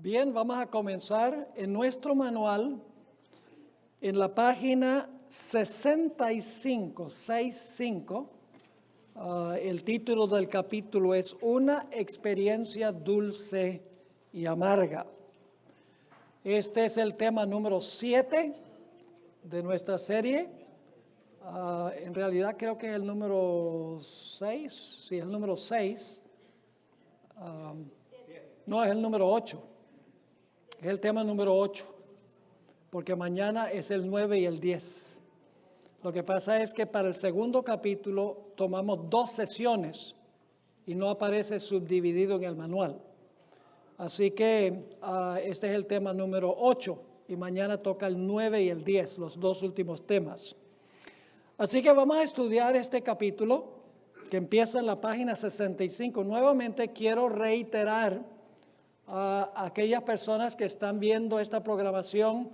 Bien, vamos a comenzar en nuestro manual en la página 65. El título del capítulo es Una experiencia dulce y amarga. Este es el tema número 7 de nuestra serie. En realidad creo que es el número 6. Sí, es el número 6. No, es el número 8. Es el tema número 8, porque mañana es el 9 y el 10. Lo que pasa es que para el segundo capítulo tomamos 2 sesiones y no aparece subdividido en el manual. Así que este es el tema número 8 y mañana toca el 9 y el 10, los 2 últimos temas. Así que vamos a estudiar este capítulo que empieza en la página 65. Nuevamente quiero reiterar a aquellas personas que están viendo esta programación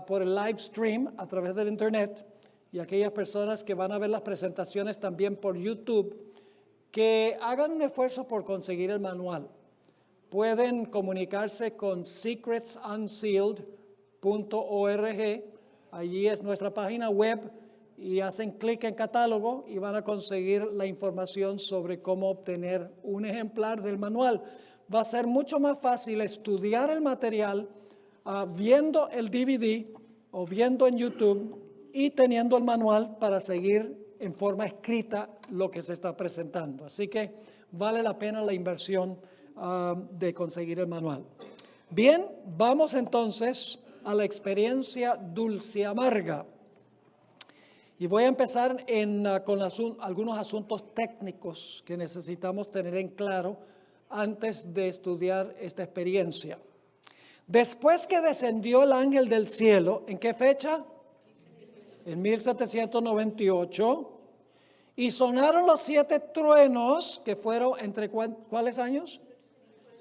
por el live stream a través del internet y aquellas personas que van a ver las presentaciones también por YouTube, que hagan un esfuerzo por conseguir el manual. Pueden comunicarse con secretsunsealed.org. Allí es nuestra página web y hacen clic en catálogo y van a conseguir la información sobre cómo obtener un ejemplar del manual. Va a ser mucho más fácil estudiar el material viendo el DVD o viendo en YouTube y teniendo el manual para seguir en forma escrita lo que se está presentando. Así que vale la pena la inversión de conseguir el manual. Bien, vamos entonces a la experiencia dulce amarga. Y voy a empezar con algunos asuntos técnicos que necesitamos tener en claro antes de estudiar esta experiencia. Después que descendió el ángel del cielo, ¿en qué fecha? En 1798. Y sonaron los 7 truenos, que fueron entre ¿cuáles años?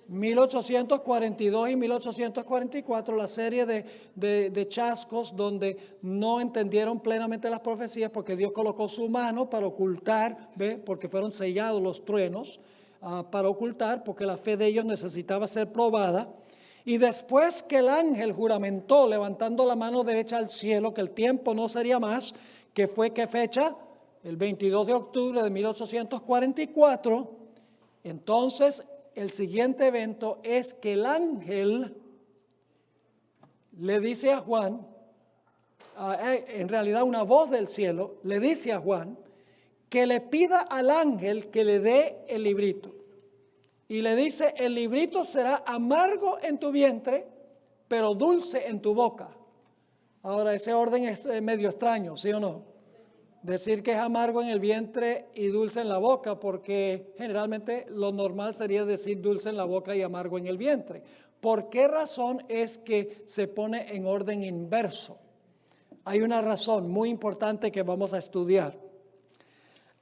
1842 y 1844, la serie de chascos donde no entendieron plenamente las profecías porque Dios colocó su mano para ocultar, porque fueron sellados los truenos, para ocultar, porque la fe de ellos necesitaba ser probada. Y después que el ángel juramentó, levantando la mano derecha al cielo, que el tiempo no sería más, que fue ¿qué fecha? El 22 de octubre de 1844, entonces el siguiente evento es que el ángel le dice a Juan, en realidad una voz del cielo le dice a Juan que le pida al ángel que le dé el librito. Y le dice, el librito será amargo en tu vientre, pero dulce en tu boca. Ahora, ese orden es medio extraño, ¿sí o no? Decir que es amargo en el vientre y dulce en la boca, porque generalmente lo normal sería decir dulce en la boca y amargo en el vientre. ¿Por qué razón es que se pone en orden inverso? Hay una razón muy importante que vamos a estudiar.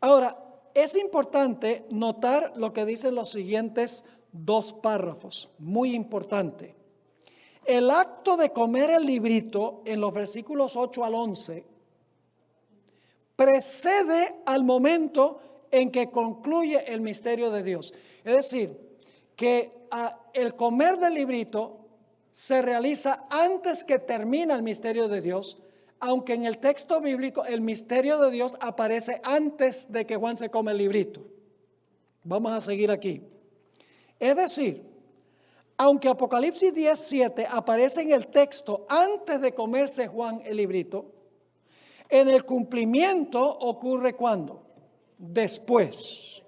Ahora, es importante notar lo que dicen los siguientes 2 párrafos, muy importante. El acto de comer el librito en los versículos 8 al 11 precede al momento en que concluye el misterio de Dios. Es decir, que el comer del librito se realiza antes que termina el misterio de Dios, aunque en el texto bíblico el misterio de Dios aparece antes de que Juan se come el librito. Vamos a seguir aquí. Es decir, aunque Apocalipsis 10:7 aparece en el texto antes de comerse Juan el librito, en el cumplimiento ocurre ¿cuándo? Después.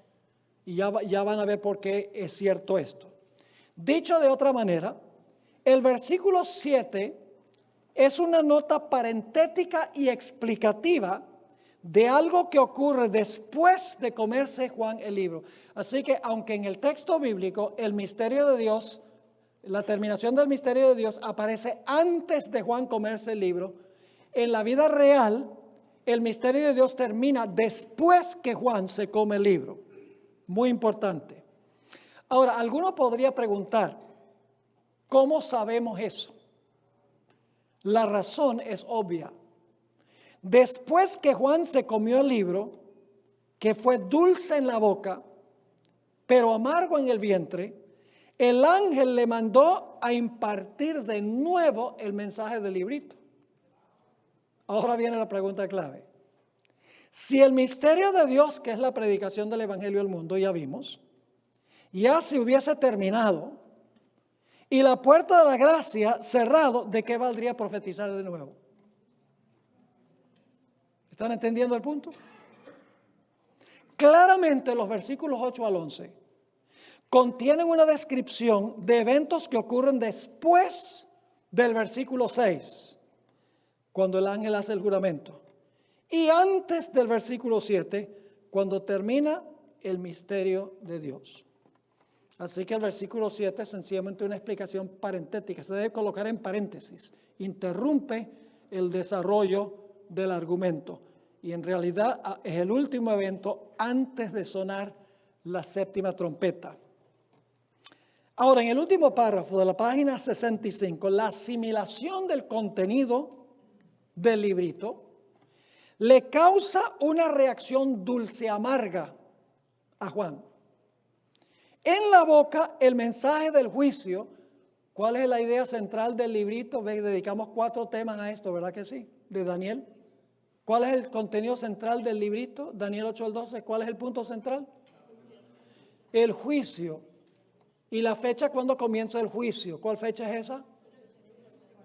Y ya van a ver por qué es cierto esto. Dicho de otra manera, el versículo 7 es una nota parentética y explicativa de algo que ocurre después de comerse Juan el libro. Así que aunque en el texto bíblico el misterio de Dios, la terminación del misterio de Dios aparece antes de Juan comerse el libro, en la vida real el misterio de Dios termina después que Juan se come el libro. Muy importante. Ahora, alguno podría preguntar, ¿cómo sabemos eso? La razón es obvia. Después que Juan se comió el libro, que fue dulce en la boca, pero amargo en el vientre, el ángel le mandó a impartir de nuevo el mensaje del librito. Ahora viene la pregunta clave. Si el misterio de Dios, que es la predicación del Evangelio al mundo, ya vimos, ya se hubiese terminado y la puerta de la gracia cerrado, ¿de qué valdría profetizar de nuevo? ¿Están entendiendo el punto? Claramente los versículos 8 al 11 contienen una descripción de eventos que ocurren después del versículo 6, cuando el ángel hace el juramento, y antes del versículo 7, cuando termina el misterio de Dios. Así que el versículo 7 es sencillamente una explicación parentética, se debe colocar en paréntesis, interrumpe el desarrollo del argumento y en realidad es el último evento antes de sonar la séptima trompeta. Ahora, en el último párrafo de la página 65, la asimilación del contenido del librito le causa una reacción dulce amarga a Juan. En la boca, el mensaje del juicio. ¿Cuál es la idea central del librito? Dedicamos 4 temas a esto, ¿verdad que sí? De Daniel. ¿Cuál es el contenido central del librito? Daniel 8 al 12. ¿Cuál es el punto central? El juicio. ¿Y la fecha cuándo comienza el juicio? ¿Cuál fecha es esa?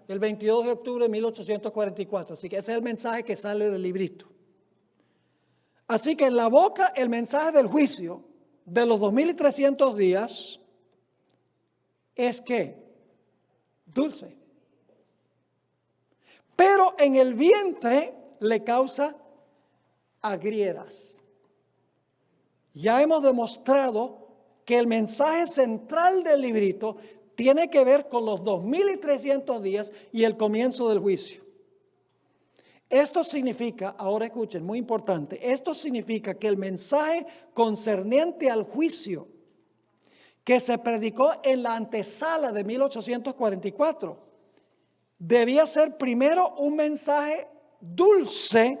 El 22 de octubre de 1844. Así que ese es el mensaje que sale del librito. Así que en la boca, el mensaje del juicio de los 2300 días es que dulce. Pero en el vientre le causa agrieras. Ya hemos demostrado que el mensaje central del librito tiene que ver con los 2300 días y el comienzo del juicio. Esto significa, ahora escuchen, muy importante, esto significa que el mensaje concerniente al juicio que se predicó en la antesala de 1844 debía ser primero un mensaje dulce,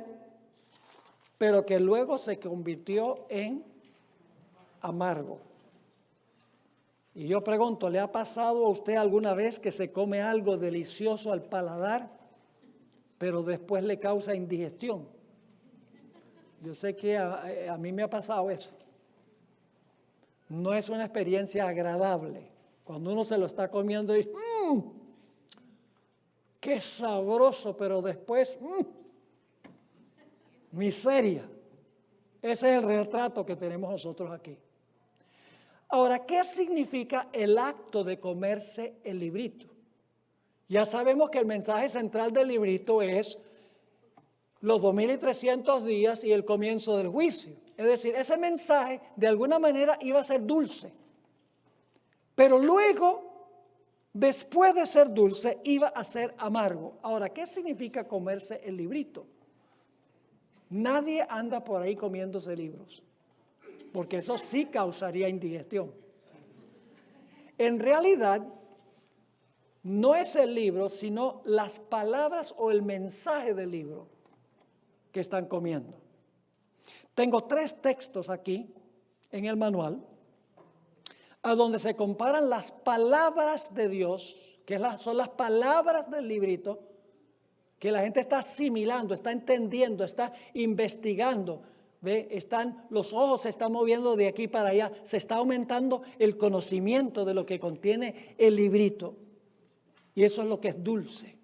pero que luego se convirtió en amargo. Y yo pregunto, ¿le ha pasado a usted alguna vez que se come algo delicioso al paladar, pero después le causa indigestión? Yo sé que a mí me ha pasado eso. No es una experiencia agradable. Cuando uno se lo está comiendo y qué sabroso, pero después, miseria. Ese es el retrato que tenemos nosotros aquí. Ahora, ¿qué significa el acto de comerse el librito? Ya sabemos que el mensaje central del librito es los 2300 días y el comienzo del juicio. Es decir, ese mensaje de alguna manera iba a ser dulce. Pero luego, después de ser dulce, iba a ser amargo. Ahora, ¿qué significa comerse el librito? Nadie anda por ahí comiéndose libros, porque eso sí causaría indigestión. En realidad, no es el libro, sino las palabras o el mensaje del libro que están comiendo. Tengo 3 textos aquí en el manual, a donde se comparan las palabras de Dios, que son las palabras del librito, que la gente está asimilando, está entendiendo, está investigando. ¿Ve? Los ojos se están moviendo de aquí para allá, se está aumentando el conocimiento de lo que contiene el librito. Y eso es lo que es dulce.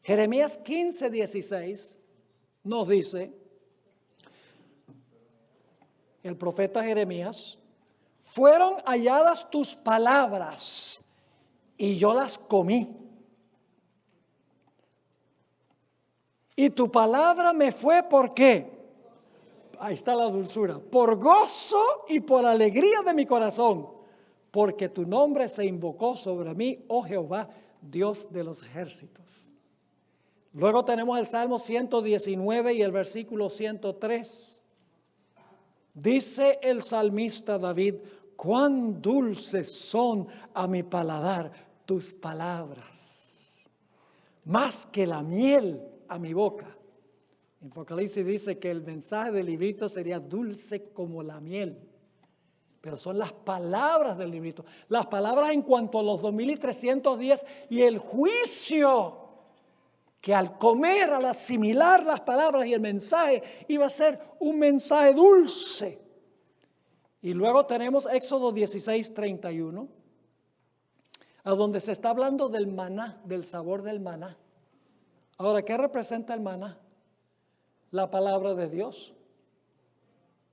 Jeremías 15:16 nos dice, el profeta Jeremías, fueron halladas tus palabras y yo las comí. Y tu palabra me fue, ¿por qué? Ahí está la dulzura. Por gozo y por alegría de mi corazón, porque tu nombre se invocó sobre mí, oh Jehová, Dios de los ejércitos. Luego tenemos el Salmo 119 y el versículo 103. Dice el salmista David, cuán dulces son a mi paladar tus palabras, más que la miel a mi boca. En Apocalipsis dice que el mensaje del librito sería dulce como la miel. pero son las palabras del librito. Las palabras en cuanto a los 2300 días y el juicio, que al comer, al asimilar las palabras y el mensaje, iba a ser un mensaje dulce. Y luego tenemos Éxodo 16:31, a donde se está hablando del maná, del sabor del maná. Ahora, ¿qué representa el maná? La palabra de Dios.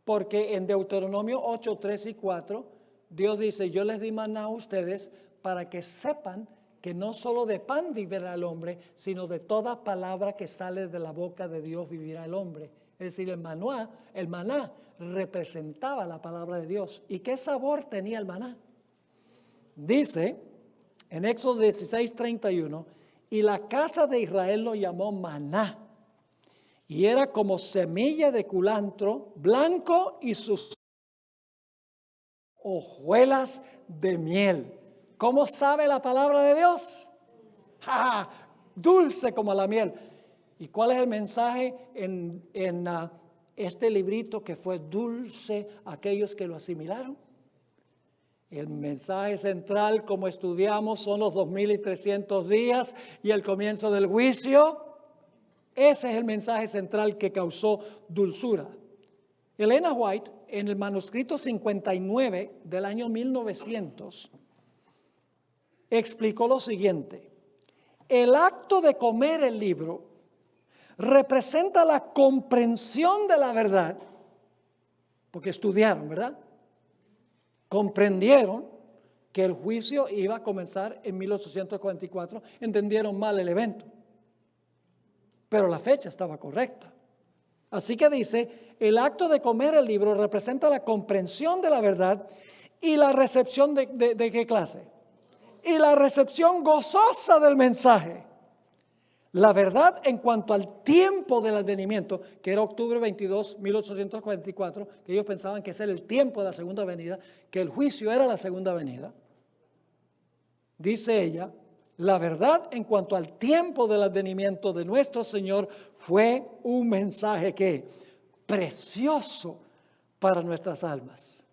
Porque en Deuteronomio 8, 3 y 4, Dios dice, yo les di maná a ustedes para que sepan que no solo de pan vivirá el hombre, sino de toda palabra que sale de la boca de Dios vivirá el hombre. Es decir, el maná representaba la palabra de Dios. ¿Y qué sabor tenía el maná? Dice en Éxodo 16:31, y la casa de Israel lo llamó maná, y era como semilla de culantro blanco y sus hojuelas de miel. ¿Cómo sabe la palabra de Dios? ¡Ja! Dulce como la miel. ¿Y cuál es el mensaje en este librito que fue dulce a aquellos que lo asimilaron? El mensaje central, como estudiamos, son los 2300 días y el comienzo del juicio. Ese es el mensaje central que causó dulzura. Elena White, en el manuscrito 59 del año 1900, explicó lo siguiente: el acto de comer el libro representa la comprensión de la verdad, porque estudiaron, ¿verdad? Comprendieron que el juicio iba a comenzar en 1844, entendieron mal el evento, pero la fecha estaba correcta. Así que dice, el acto de comer el libro representa la comprensión de la verdad y la recepción de ¿qué clase? Y la recepción gozosa del mensaje. La verdad en cuanto al tiempo del advenimiento, que era octubre 22, 1844, que ellos pensaban que ese era el tiempo de la segunda venida, que el juicio era la segunda venida. Dice ella, la verdad en cuanto al tiempo del advenimiento de nuestro Señor fue un mensaje que precioso para nuestras almas.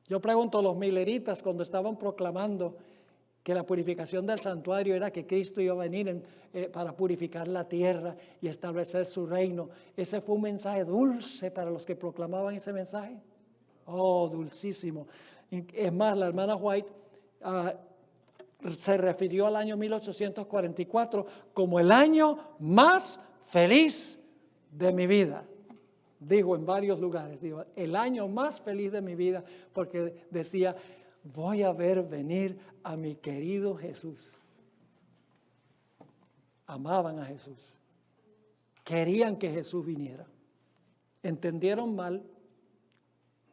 Yo pregunto a los mileritas cuando estaban proclamando que la purificación del santuario era que Cristo iba a venir para purificar la tierra y establecer su reino. ¿Ese fue un mensaje dulce para los que proclamaban ese mensaje? Oh, dulcísimo. Es más, la hermana White se refirió al año 1844 como el año más feliz de mi vida. Dijo en varios lugares, dijo, el año más feliz de mi vida, porque decía, voy a ver venir a mi querido Jesús. Amaban a Jesús. Querían que Jesús viniera. Entendieron mal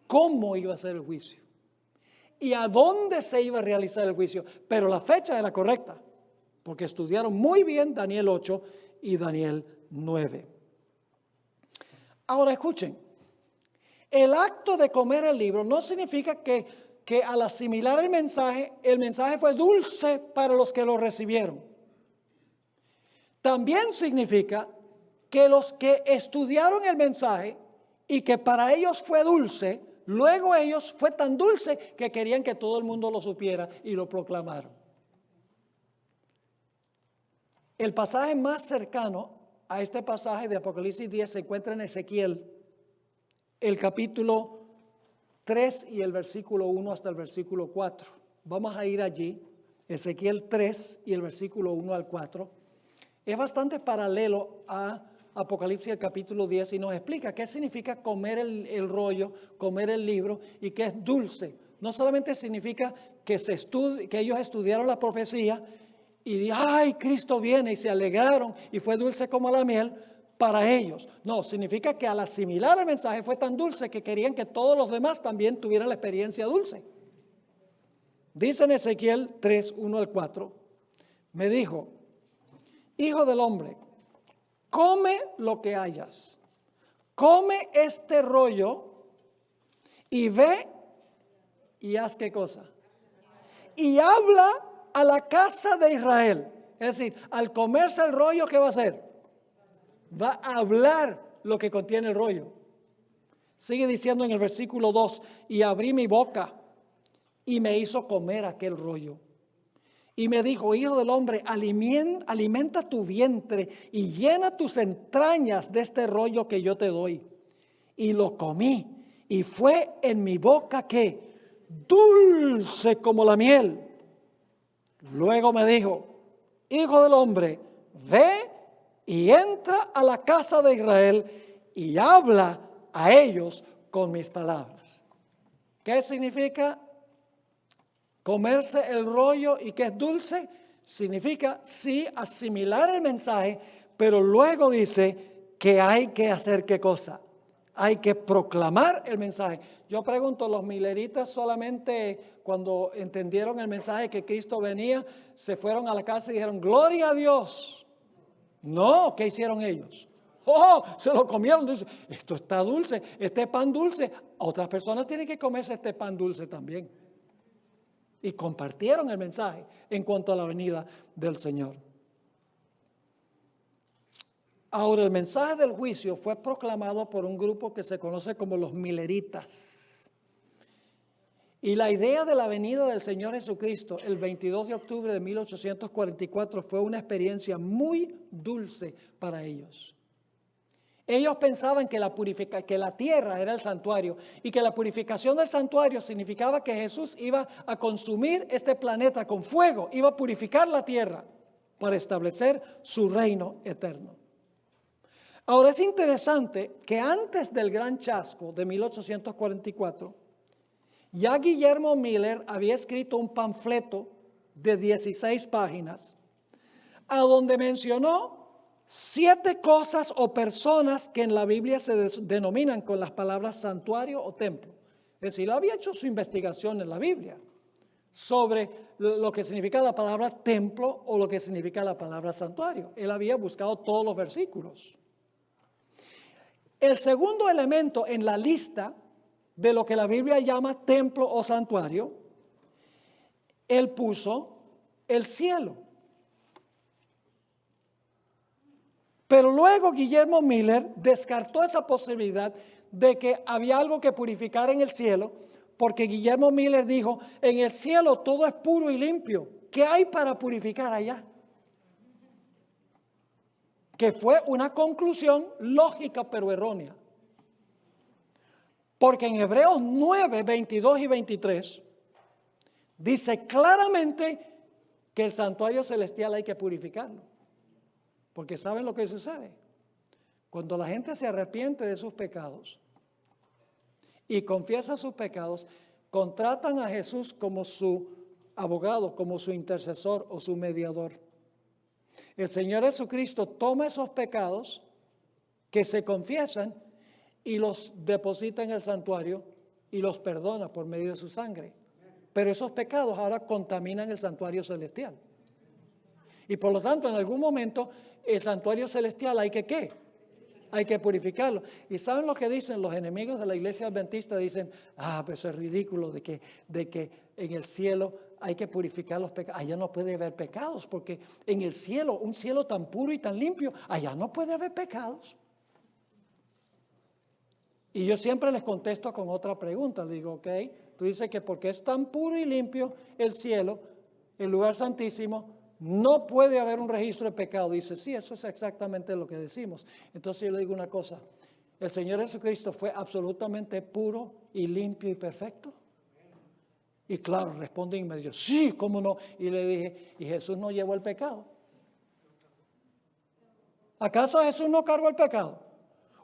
cómo iba a ser el juicio y a dónde se iba a realizar el juicio. Pero la fecha era correcta, porque estudiaron muy bien Daniel 8 y Daniel 9. Ahora escuchen, el acto de comer el libro no significa que al asimilar el mensaje fue dulce para los que lo recibieron. También significa que los que estudiaron el mensaje y que para ellos fue dulce, luego ellos fue tan dulce que querían que todo el mundo lo supiera y lo proclamaron. El pasaje más cercano a este pasaje de Apocalipsis 10 se encuentra en Ezequiel, el capítulo 3 y el versículo 1 hasta el versículo 4. Vamos a ir allí, Ezequiel 3 y el versículo 1 al 4. Es bastante paralelo a Apocalipsis el capítulo 10 y nos explica qué significa comer el rollo, comer el libro y que es dulce. No solamente significa que ellos estudiaron la profecía y ¡ay, Cristo viene! Y se alegraron y fue dulce como la miel para ellos. No, significa que al asimilar el mensaje fue tan dulce que querían que todos los demás también tuvieran la experiencia dulce. Dice en Ezequiel 3, 1 al 4, me dijo, hijo del hombre, come lo que hayas, come este rollo y ve y haz qué cosa. Y habla a la casa de Israel. Es decir, al comerse el rollo, ¿qué va a hacer? Va a hablar lo que contiene el rollo. Sigue diciendo en el versículo 2, y abrí mi boca y me hizo comer aquel rollo. Y me dijo, hijo del hombre, alimenta tu vientre y llena tus entrañas de este rollo que yo te doy. Y lo comí, y fue en mi boca que dulce como la miel. Luego me dijo, hijo del hombre, ve y entra a la casa de Israel y habla a ellos con mis palabras. ¿Qué significa comerse el rollo y que es dulce? Significa sí asimilar el mensaje, pero luego dice que hay que hacer ¿qué cosa? Hay que proclamar el mensaje. Yo pregunto, ¿los mileritas solamente cuando entendieron el mensaje que Cristo venía, se fueron a la casa y dijeron, gloria a Dios? No, ¿qué hicieron ellos? Oh, se lo comieron. Dice, esto está dulce, este pan dulce. Otras personas tienen que comerse este pan dulce también. Y compartieron el mensaje en cuanto a la venida del Señor. Ahora, el mensaje del juicio fue proclamado por un grupo que se conoce como los mileritas. Y la idea de la venida del Señor Jesucristo el 22 de octubre de 1844 fue una experiencia muy dulce para ellos. Ellos pensaban que la tierra era el santuario y que la purificación del santuario significaba que Jesús iba a consumir este planeta con fuego, iba a purificar la tierra para establecer su reino eterno. Ahora es interesante que antes del gran chasco de 1844, ya Guillermo Miller había escrito un panfleto de 16 páginas a donde mencionó 7 cosas o personas que en la Biblia se denominan con las palabras santuario o templo. Es decir, él había hecho su investigación en la Biblia sobre lo que significa la palabra templo o lo que significa la palabra santuario. Él había buscado todos los versículos. El segundo elemento en la lista de lo que la Biblia llama templo o santuario, él puso el cielo. Pero luego Guillermo Miller descartó esa posibilidad de que había algo que purificar en el cielo, porque Guillermo Miller dijo, en el cielo todo es puro y limpio. ¿Qué hay para purificar allá? Que fue una conclusión lógica pero errónea. Porque en Hebreos 9, 22 y 23 dice claramente que el santuario celestial hay que purificarlo. Porque ¿saben lo que sucede? Cuando la gente se arrepiente de sus pecados y confiesa sus pecados, contratan a Jesús como su abogado, como su intercesor o su mediador. El Señor Jesucristo toma esos pecados que se confiesan y los deposita en el santuario y los perdona por medio de su sangre. Pero esos pecados ahora contaminan el santuario celestial. Y por lo tanto, en algún momento, el santuario celestial hay que ¿qué? Hay que purificarlo. ¿Y saben lo que dicen los enemigos de la iglesia adventista? Dicen, pero eso es ridículo de que en el cielo hay que purificar los pecados. Allá no puede haber pecados, porque en el cielo, un cielo tan puro y tan limpio, allá no puede haber pecados. Y yo siempre les contesto con otra pregunta. Le digo, ok, tú dices que porque es tan puro y limpio el cielo, el lugar santísimo, no puede haber un registro de pecado. Dice, sí, eso es exactamente lo que decimos. Entonces yo le digo una cosa, ¿el Señor Jesucristo fue absolutamente puro y limpio y perfecto? Y claro, responde y me dice, sí, ¿cómo no? Y le dije, ¿y Jesús no llevó el pecado? ¿Acaso Jesús no cargó el pecado?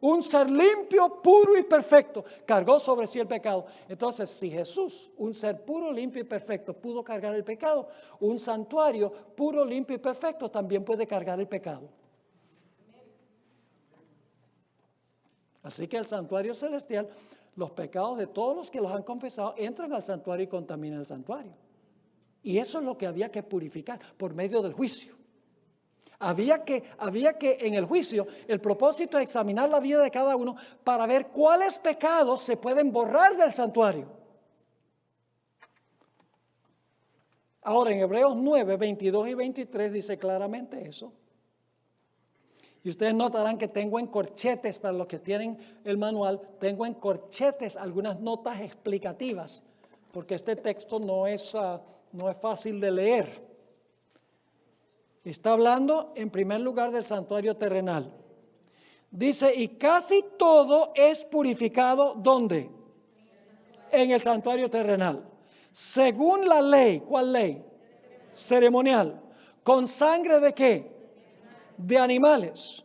Un ser limpio, puro y perfecto, cargó sobre sí el pecado. Entonces, si Jesús, un ser puro, limpio y perfecto, pudo cargar el pecado, un santuario puro, limpio y perfecto también puede cargar el pecado. Así que el santuario celestial, los pecados de todos los que los han confesado entran al santuario y contaminan el santuario. Y eso es lo que había que purificar por medio del juicio. Había que en el juicio, el propósito es examinar la vida de cada uno para ver cuáles pecados se pueden borrar del santuario. Ahora en Hebreos 9, 22 y 23 dice claramente eso. Y ustedes notarán que tengo en corchetes, para los que tienen el manual, tengo en corchetes algunas notas explicativas. porque este texto no es fácil de leer. Está hablando en primer lugar del santuario terrenal. Dice, y casi todo es purificado, ¿dónde? En el santuario terrenal. Según la ley, ¿cuál ley? Ceremonial. ¿Con sangre de qué? De animales.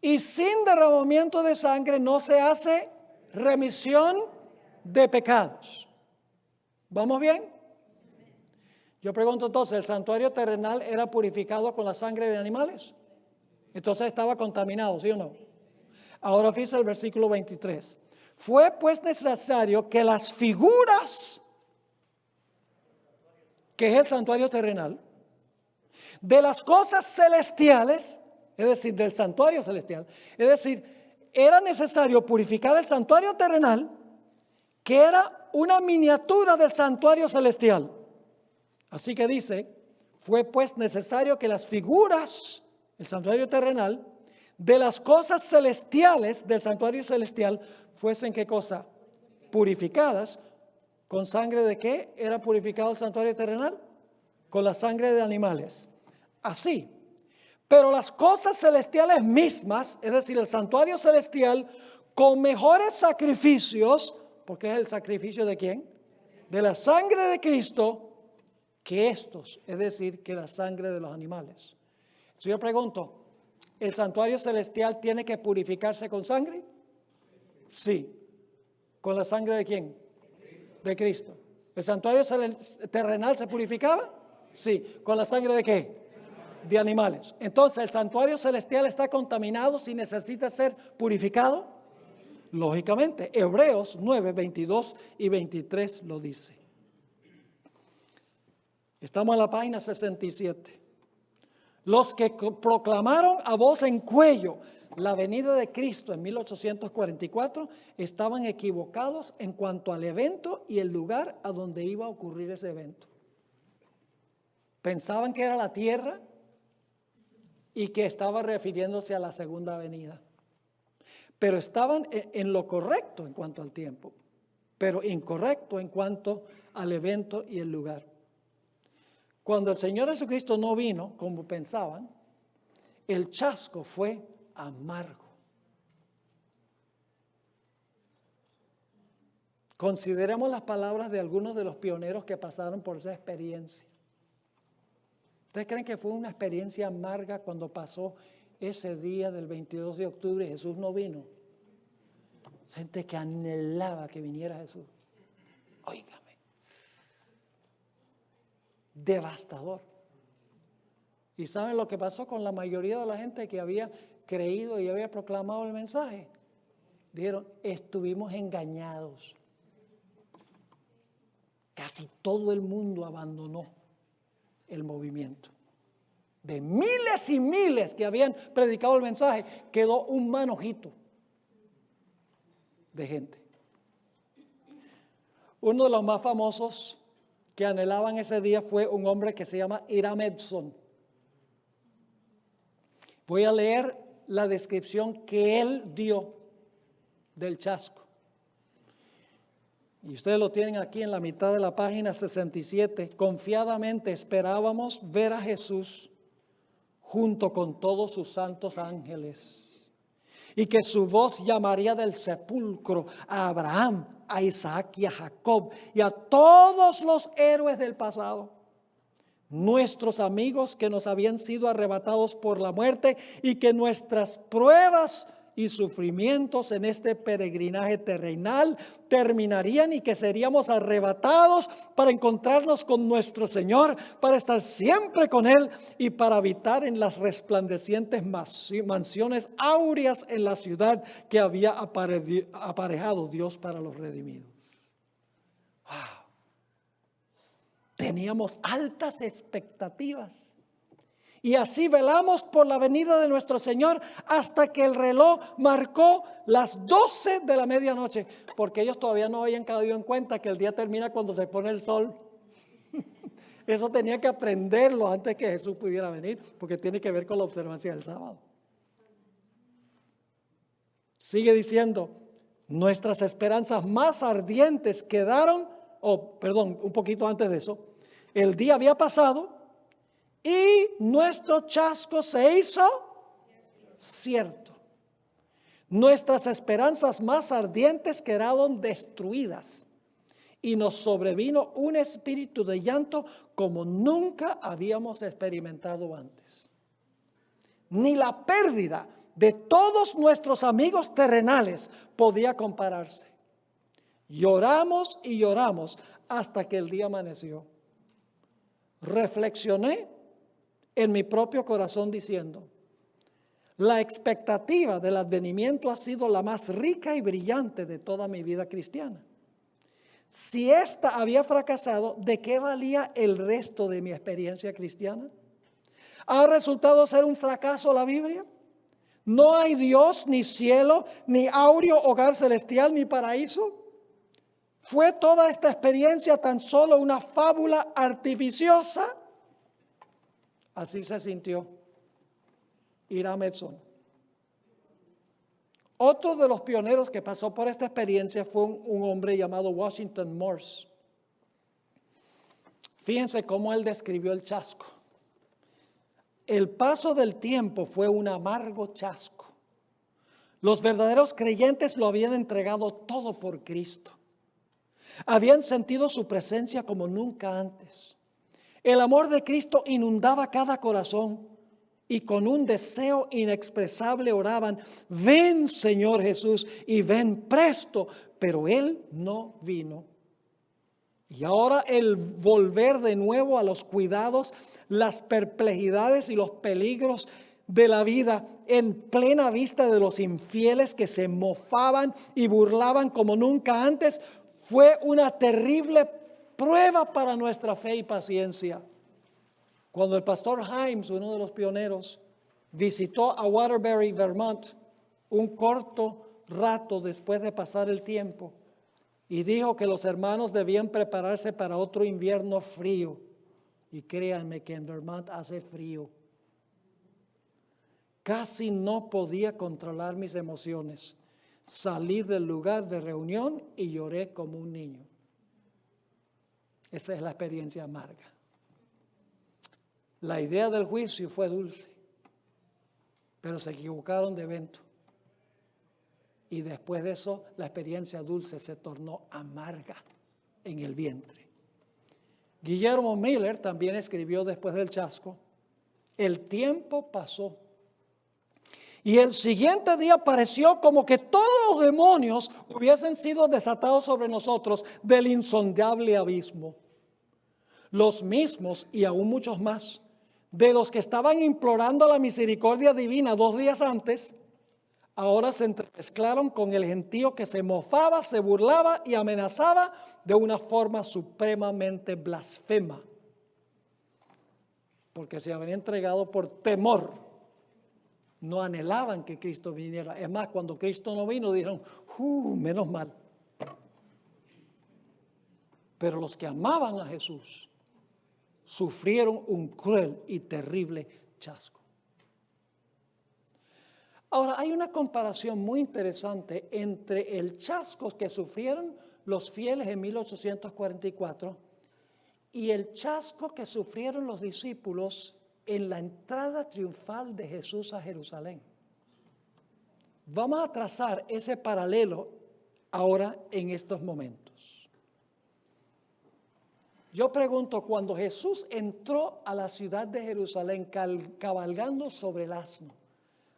Y sin derramamiento de sangre no se hace remisión de pecados. ¿Vamos bien? Yo pregunto entonces, ¿el santuario terrenal era purificado con la sangre de animales? Entonces estaba contaminado, ¿sí o no? Ahora fíjense el versículo 23. Fue pues necesario que las figuras, que es el santuario terrenal, de las cosas celestiales, es decir, del santuario celestial, es decir, era necesario purificar el santuario terrenal, que era una miniatura del santuario celestial. Así que dice, fue pues necesario que las figuras, el santuario terrenal, de las cosas celestiales del santuario celestial, fuesen ¿qué cosa? Purificadas. ¿Con sangre de qué era purificado el santuario terrenal? Con la sangre de animales. Así. Pero las cosas celestiales mismas, es decir, el santuario celestial, con mejores sacrificios, porque es el sacrificio de quién? De la sangre de Cristo, que estos, es decir, que la sangre de los animales. Si yo pregunto, ¿el santuario celestial tiene que purificarse con sangre? Sí. ¿Con la sangre de quién? De Cristo. ¿El santuario terrenal se purificaba? Sí. ¿Con la sangre de qué? De animales. Entonces, ¿el santuario celestial está contaminado si necesita ser purificado? Lógicamente. Hebreos 9, 22 y 23 lo dice. Estamos en la página 67. Los que proclamaron a voz en cuello la venida de Cristo en 1844 estaban equivocados en cuanto al evento y el lugar a donde iba a ocurrir ese evento. Pensaban que era la tierra y que estaba refiriéndose a la segunda venida. Pero estaban en lo correcto en cuanto al tiempo, pero incorrecto en cuanto al evento y el lugar. Cuando el Señor Jesucristo no vino, como pensaban, el chasco fue amargo. Consideremos las palabras de algunos de los pioneros que pasaron por esa experiencia. ¿Ustedes creen que fue una experiencia amarga cuando pasó ese día del 22 de octubre y Jesús no vino? Gente que anhelaba que viniera Jesús. Óigame. Devastador. ¿Y saben lo que pasó con la mayoría de la gente que había creído y había proclamado el mensaje? Dijeron, estuvimos engañados. Casi todo el mundo abandonó el movimiento. De miles y miles que habían predicado el mensaje, quedó un manojito de gente. Uno de los más famosos que anhelaban ese día fue un hombre que se llama Hiram Edson. Voy a leer la descripción que él dio del chasco. Y ustedes lo tienen aquí en la mitad de la página 67. Confiadamente esperábamos ver a Jesús junto con todos sus santos ángeles, y que su voz llamaría del sepulcro a Abraham, a Isaac y a Jacob y a todos los héroes del pasado, nuestros amigos que nos habían sido arrebatados por la muerte, y que nuestras pruebas y sufrimientos en este peregrinaje terrenal terminarían y que seríamos arrebatados para encontrarnos con nuestro Señor, para estar siempre con Él y para habitar en las resplandecientes mansiones áureas en la ciudad que había aparejado Dios para los redimidos. ¡Wow! Teníamos altas expectativas. Y así velamos por la venida de nuestro Señor hasta que el reloj marcó las 12 de la medianoche, porque ellos todavía no habían caído en cuenta que el día termina cuando se pone el sol. Eso tenía que aprenderlo antes que Jesús pudiera venir, porque tiene que ver con la observancia del sábado. Sigue diciendo, nuestras esperanzas más ardientes quedaron un poquito antes de eso, el día había pasado y nuestro chasco se hizo cierto. Nuestras esperanzas más ardientes quedaron destruidas y nos sobrevino un espíritu de llanto como nunca habíamos experimentado antes. Ni la pérdida de todos nuestros amigos terrenales podía compararse. Lloramos y lloramos hasta que el día amaneció. Reflexioné en mi propio corazón diciendo: la expectativa del advenimiento ha sido la más rica y brillante de toda mi vida cristiana. Si ésta había fracasado, ¿de qué valía el resto de mi experiencia cristiana? ¿Ha resultado ser un fracaso la Biblia? ¿No hay Dios, ni cielo, ni áureo hogar celestial, ni paraíso? ¿Fue toda esta experiencia tan solo una fábula artificiosa? Así se sintió Hiram Edson. Otro de los pioneros que pasó por esta experiencia fue un hombre llamado Washington Morse. Fíjense cómo él describió el chasco. El paso del tiempo fue un amargo chasco. Los verdaderos creyentes lo habían entregado todo por Cristo. Habían sentido su presencia como nunca antes. El amor de Cristo inundaba cada corazón y con un deseo inexpresable oraban: ven, Señor Jesús, y ven presto. Pero Él no vino. Y ahora el volver de nuevo a los cuidados, las perplejidades y los peligros de la vida en plena vista de los infieles que se mofaban y burlaban como nunca antes, fue una terrible prueba para nuestra fe y paciencia. Cuando el pastor Himes, uno de los pioneros, visitó a Waterbury, Vermont, un corto rato después de pasar el tiempo, y dijo que los hermanos debían prepararse para otro invierno frío. Y créanme que en Vermont hace frío. Casi no podía controlar mis emociones. Salí del lugar de reunión y lloré como un niño. Esa es la experiencia amarga. La idea del juicio fue dulce, pero se equivocaron de evento. Y después de eso, la experiencia dulce se tornó amarga en el vientre. Guillermo Miller también escribió después del chasco: el tiempo pasó y el siguiente día pareció como que todos los demonios hubiesen sido desatados sobre nosotros del insondable abismo. Los mismos y aún muchos más de los que estaban implorando la misericordia divina 2 días antes, ahora se entremezclaron con el gentío que se mofaba, se burlaba y amenazaba de una forma supremamente blasfema, porque se habían entregado por temor. No anhelaban que Cristo viniera. Es más, cuando Cristo no vino, dijeron: menos mal. Pero los que amaban a Jesús sufrieron un cruel y terrible chasco. Ahora, hay una comparación muy interesante entre el chasco que sufrieron los fieles en 1844 y el chasco que sufrieron los discípulos en la entrada triunfal de Jesús a Jerusalén. Vamos a trazar ese paralelo ahora en estos momentos. Yo pregunto, cuando Jesús entró a la ciudad de Jerusalén cabalgando sobre el asno,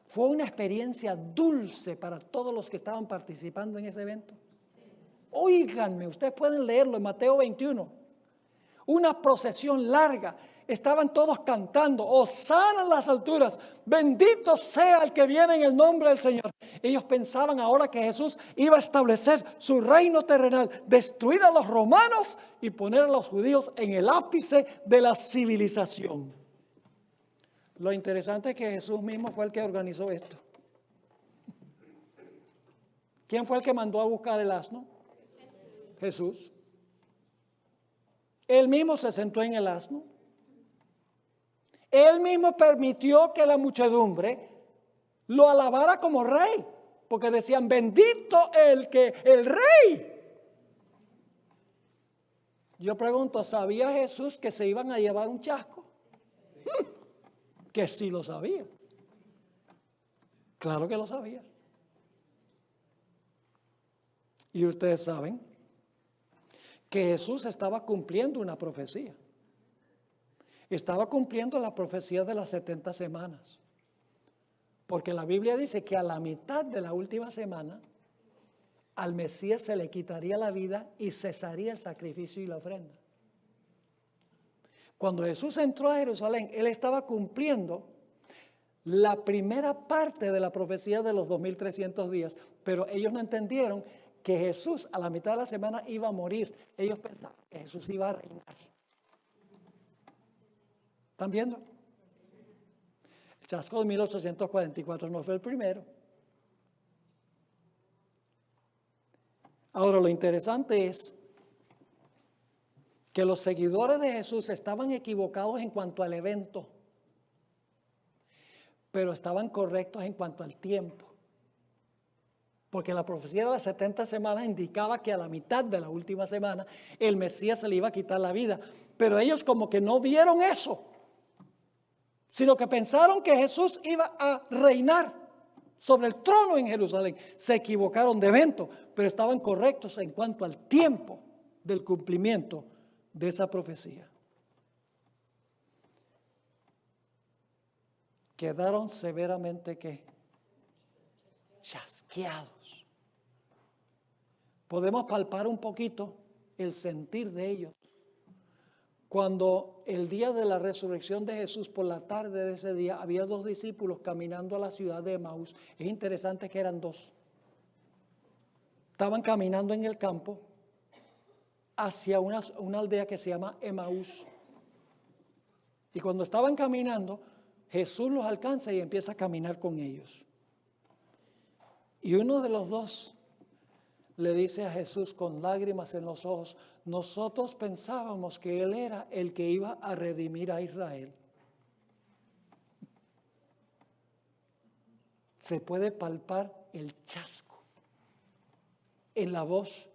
¿fue una experiencia dulce para todos los que estaban participando en ese evento? Óiganme, ustedes pueden leerlo en Mateo 21. Una procesión larga. Estaban todos cantando: Hosana en las alturas, bendito sea el que viene en el nombre del Señor. Ellos pensaban ahora que Jesús iba a establecer su reino terrenal, destruir a los romanos y poner a los judíos en el ápice de la civilización. Lo interesante es que Jesús mismo fue el que organizó esto. ¿Quién fue el que mandó a buscar el asno? Jesús. Él mismo se sentó en el asno. Él mismo permitió que la muchedumbre lo alabara como rey, porque decían: bendito el rey. Yo pregunto, ¿sabía Jesús que se iban a llevar un chasco? Que sí lo sabía. Claro que lo sabía. Y ustedes saben que Jesús estaba cumpliendo una profecía. Estaba cumpliendo la profecía de las 70 semanas. Porque la Biblia dice que a la mitad de la última semana, al Mesías se le quitaría la vida y cesaría el sacrificio y la ofrenda. Cuando Jesús entró a Jerusalén, Él estaba cumpliendo la primera parte de la profecía de los 2300 días, pero ellos no entendieron que Jesús a la mitad de la semana iba a morir. Ellos pensaban que Jesús iba a reinar. ¿Están viendo? El chasco de 1844 no fue el primero. Ahora, lo interesante es que los seguidores de Jesús estaban equivocados en cuanto al evento, pero estaban correctos en cuanto al tiempo. Porque la profecía de las 70 semanas indicaba que a la mitad de la última semana el Mesías se le iba a quitar la vida. Pero ellos como que no vieron eso, sino que pensaron que Jesús iba a reinar sobre el trono en Jerusalén. Se equivocaron de evento, pero estaban correctos en cuanto al tiempo del cumplimiento de esa profecía. Quedaron severamente ¿qué? Chasqueados. Podemos palpar un poquito el sentir de ellos. Cuando el día de la resurrección de Jesús, por la tarde de ese día, había 2 discípulos caminando a la ciudad de Emaús. Es interesante que eran 2. Estaban caminando en el campo hacia una aldea que se llama Emaús. Y cuando estaban caminando, Jesús los alcanza y empieza a caminar con ellos. Y uno de los 2 le dice a Jesús con lágrimas en los ojos: nosotros pensábamos que Él era el que iba a redimir a Israel. Se puede palpar el chasco en la voz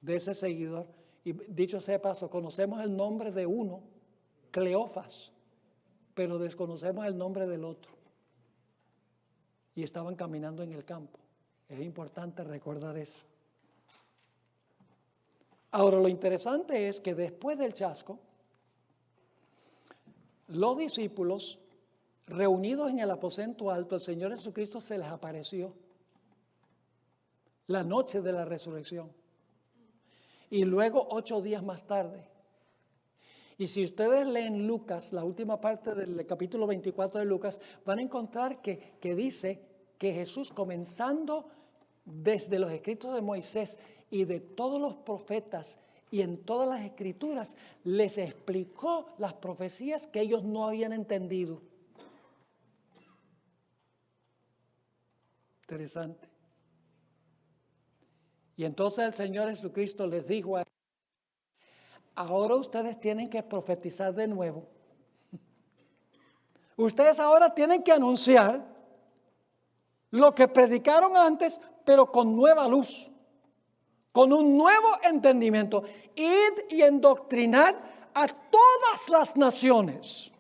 de ese seguidor. Y dicho sea de paso, conocemos el nombre de uno, Cleofas, pero desconocemos el nombre del otro. Y estaban caminando en el campo. Es importante recordar eso. Ahora, lo interesante es que después del chasco, los discípulos reunidos en el aposento alto, el Señor Jesucristo se les apareció la noche de la resurrección. Y luego 8 días más tarde. Y si ustedes leen Lucas, la última parte del capítulo 24 de Lucas, van a encontrar que dice que Jesús, comenzando desde los escritos de Moisés y de todos los profetas y en todas las escrituras, les explicó las profecías que ellos no habían entendido. Interesante. Y entonces el Señor Jesucristo les dijo a ellos: ahora ustedes tienen que profetizar de nuevo. Ustedes ahora tienen que anunciar lo que predicaron antes, pero con nueva luz, con un nuevo entendimiento. Id y endoctrinad a todas las naciones.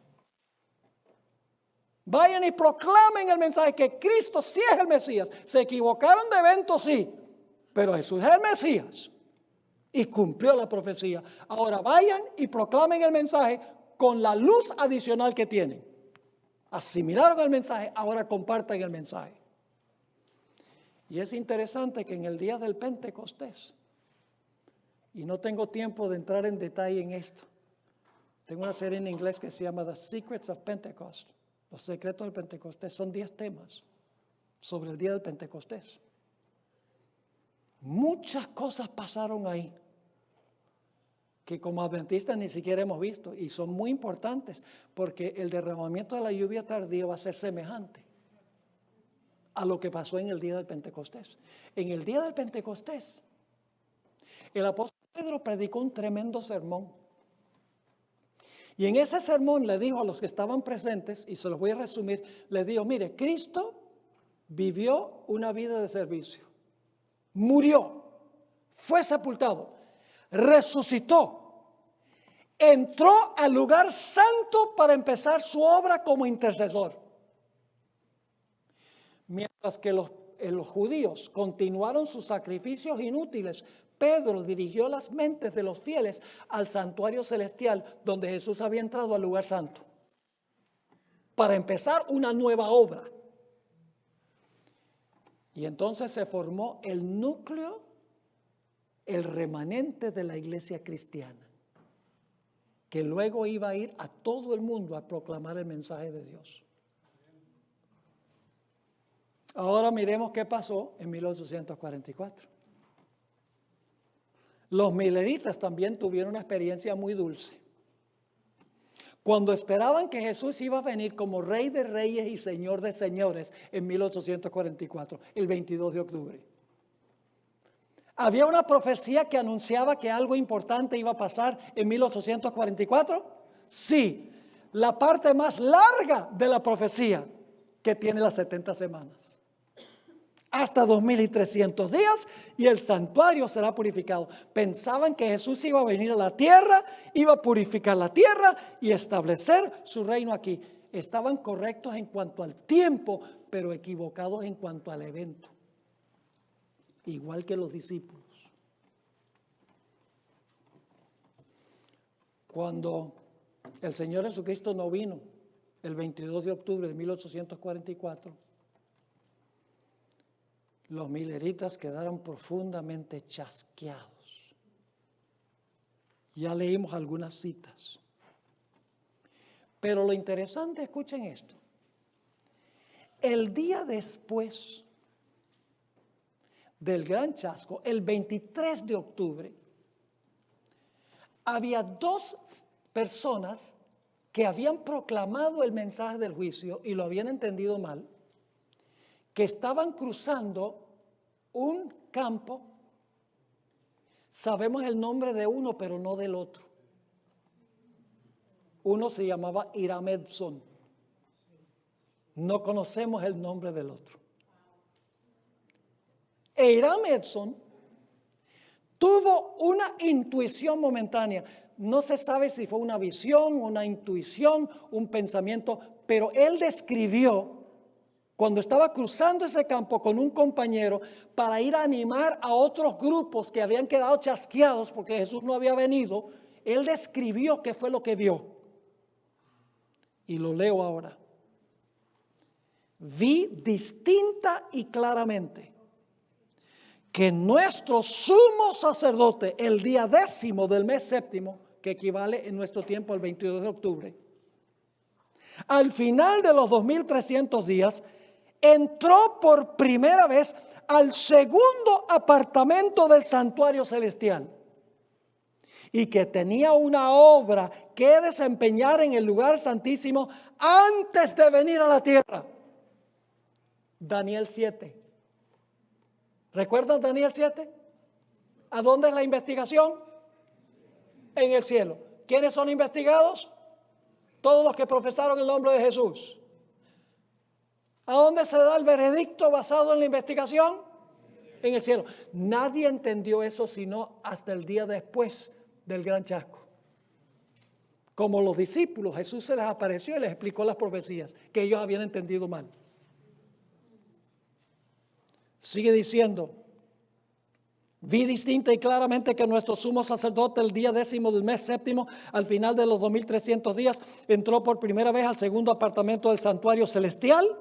Vayan y proclamen el mensaje que Cristo sí es el Mesías. Se equivocaron de evento, sí, pero Jesús es el Mesías y cumplió la profecía. Ahora vayan y proclamen el mensaje con la luz adicional que tienen. Asimilaron el mensaje, ahora compartan el mensaje. Y es interesante que en el día del Pentecostés, y no tengo tiempo de entrar en detalle en esto, tengo una serie en inglés que se llama The Secrets of Pentecost, los secretos del Pentecostés. Son 10 temas sobre el día del Pentecostés. Muchas cosas pasaron ahí que como adventistas ni siquiera hemos visto, y son muy importantes porque el derramamiento de la lluvia tardía va a ser semejante a lo que pasó en el día del Pentecostés. En el día del Pentecostés, el apóstol Pedro predicó un tremendo sermón. Y en ese sermón le dijo a los que estaban presentes, y se los voy a resumir, le dijo: mire, Cristo vivió una vida de servicio, murió, fue sepultado, resucitó entró al lugar santo para empezar su obra como intercesor. Mientras que los judíos continuaron sus sacrificios inútiles, Pedro dirigió las mentes de los fieles al santuario celestial donde Jesús había entrado al lugar santo para empezar una nueva obra. Y entonces se formó el núcleo, el remanente de la iglesia cristiana, que luego iba a ir a todo el mundo a proclamar el mensaje de Dios. Ahora miremos qué pasó en 1844. Los mileritas también tuvieron una experiencia muy dulce. Cuando esperaban que Jesús iba a venir como Rey de Reyes y Señor de Señores en 1844, el 22 de octubre. ¿Había una profecía que anunciaba que algo importante iba a pasar en 1844? Sí, la parte más larga de la profecía, que tiene las 70 semanas. Hasta 2300 días y el santuario será purificado. Pensaban que Jesús iba a venir a la tierra, iba a purificar la tierra y establecer su reino aquí. Estaban correctos en cuanto al tiempo, pero equivocados en cuanto al evento. Igual que los discípulos. Cuando el Señor Jesucristo no vino el 22 de octubre de 1844, los mileritas quedaron profundamente chasqueados. Ya leímos algunas citas. Pero lo interesante, escuchen esto. El día después del gran chasco, el 23 de octubre, había dos personas que habían proclamado el mensaje del juicio y lo habían entendido mal, que estaban cruzando un campo. Sabemos el nombre de uno, pero no del otro. Uno se llamaba Hiram Edson. No conocemos el nombre del otro. Hiram Edson tuvo una intuición momentánea. No se sabe si fue una visión, una intuición, un pensamiento, pero él describió cuando estaba cruzando ese campo con un compañero para ir a animar a otros grupos que habían quedado chasqueados porque Jesús no había venido, él describió qué fue lo que vio. Y lo leo ahora. Vi distinta y claramente que nuestro sumo sacerdote, el día 10º del mes séptimo, que equivale en nuestro tiempo al 22 de octubre, al final de los 2300 días, entró por primera vez al segundo apartamento del santuario celestial y que tenía una obra que desempeñar en el lugar santísimo antes de venir a la tierra. Daniel 7. ¿Recuerdan Daniel 7? ¿A dónde es la investigación? En el cielo. ¿Quiénes son investigados? Todos los que profesaron el nombre de Jesús. ¿A dónde se da el veredicto basado en la investigación? En el cielo. Nadie entendió eso sino hasta el día después del gran chasco. Como los discípulos, Jesús se les apareció y les explicó las profecías que ellos habían entendido mal. Sigue diciendo, vi distinta y claramente que nuestro sumo sacerdote el día 10º del mes séptimo, al final de los 2300 días, entró por primera vez al segundo apartamento del santuario celestial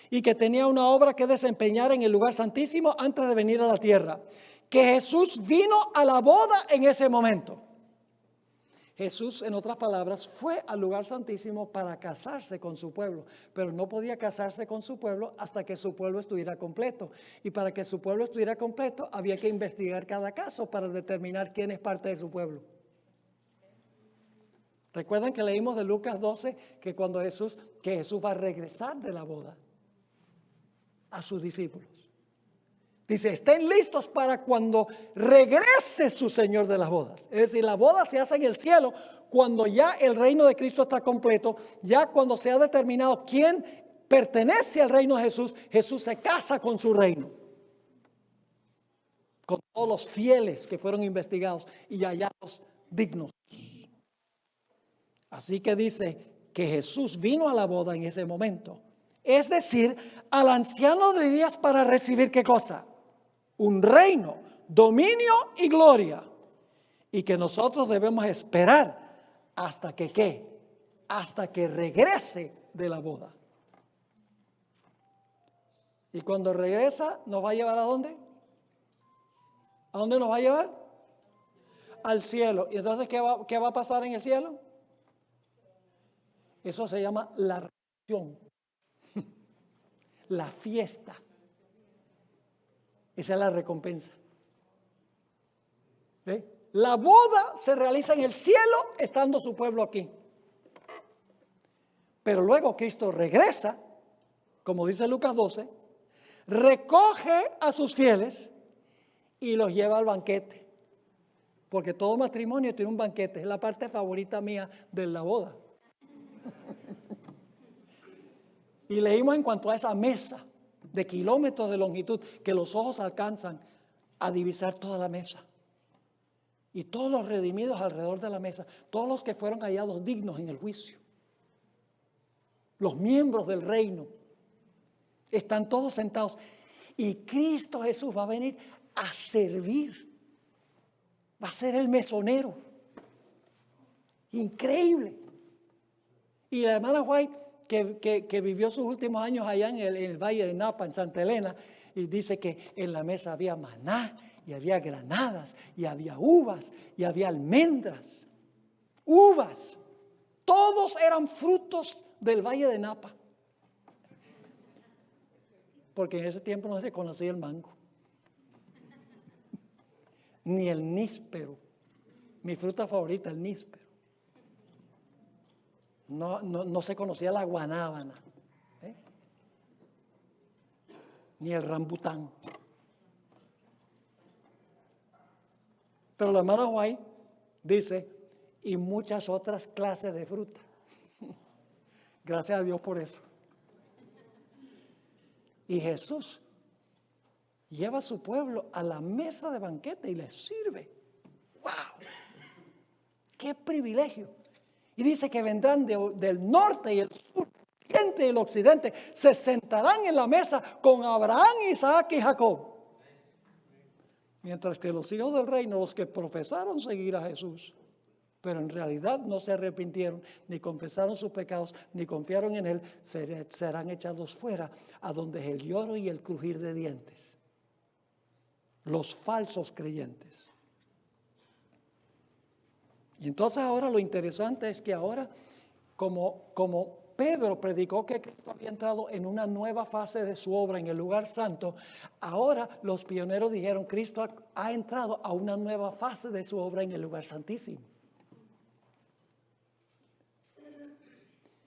y que tenía una obra que desempeñar en el lugar santísimo antes de venir a la tierra. Que Jesús vino a la boda en ese momento. Jesús, en otras palabras, fue al lugar santísimo para casarse con su pueblo, pero no podía casarse con su pueblo hasta que su pueblo estuviera completo. Y para que su pueblo estuviera completo, había que investigar cada caso para determinar quién es parte de su pueblo. Recuerdan que leímos de Lucas 12 que cuando Jesús va a regresar de la boda a sus discípulos. Dice, estén listos para cuando regrese su Señor de las bodas. Es decir, la boda se hace en el cielo cuando ya el reino de Cristo está completo, ya cuando se ha determinado quién pertenece al reino de Jesús, Jesús se casa con su reino. Con todos los fieles que fueron investigados y hallados dignos. Así que dice que Jesús vino a la boda en ese momento. Es decir, al anciano de días para recibir ¿qué cosa? Un reino, dominio y gloria. Y que nosotros debemos esperar hasta que ¿qué? Hasta que regrese de la boda. Y cuando regresa, ¿nos va a llevar a dónde? ¿A dónde nos va a llevar? Al cielo. ¿Y entonces qué va a pasar en el cielo? Eso se llama la resurrección, la fiesta. Esa es la recompensa. ¿Ve? La boda se realiza en el cielo estando su pueblo aquí. Pero luego Cristo regresa, como dice Lucas 12, recoge a sus fieles y los lleva al banquete. Porque todo matrimonio tiene un banquete. Es la parte favorita mía de la boda. Y leímos en cuanto a esa mesa de kilómetros de longitud que los ojos alcanzan a divisar toda la mesa. Y todos los redimidos alrededor de la mesa, todos los que fueron hallados dignos en el juicio, los miembros del reino, están todos sentados. Y Cristo Jesús va a venir a servir. Va a ser el mesonero. Increíble. Y la hermana White, que vivió sus últimos años allá en el Valle de Napa, en Santa Elena, y dice que en la mesa había maná, y había granadas, y había uvas, y había almendras. Uvas. Todos eran frutos del Valle de Napa. Porque en ese tiempo no se conocía el mango. Ni el níspero. Mi fruta favorita, el níspero. No se conocía la guanábana, ni el rambután. Pero la hermana White dice, y muchas otras clases de fruta. Gracias a Dios por eso. Y Jesús lleva a su pueblo a la mesa de banquete y les sirve. ¡Wow! ¡Qué privilegio! Y dice que vendrán del norte y el sur, el oriente y el occidente, se sentarán en la mesa con Abraham, Isaac y Jacob. Mientras que los hijos del reino, los que profesaron seguir a Jesús, pero en realidad no se arrepintieron, ni confesaron sus pecados, ni confiaron en Él, serán echados fuera, a donde es el lloro y el crujir de dientes. Los falsos creyentes. Y entonces ahora lo interesante es que ahora, como Pedro predicó que Cristo había entrado en una nueva fase de su obra en el lugar santo, ahora los pioneros dijeron, Cristo ha entrado a una nueva fase de su obra en el lugar santísimo.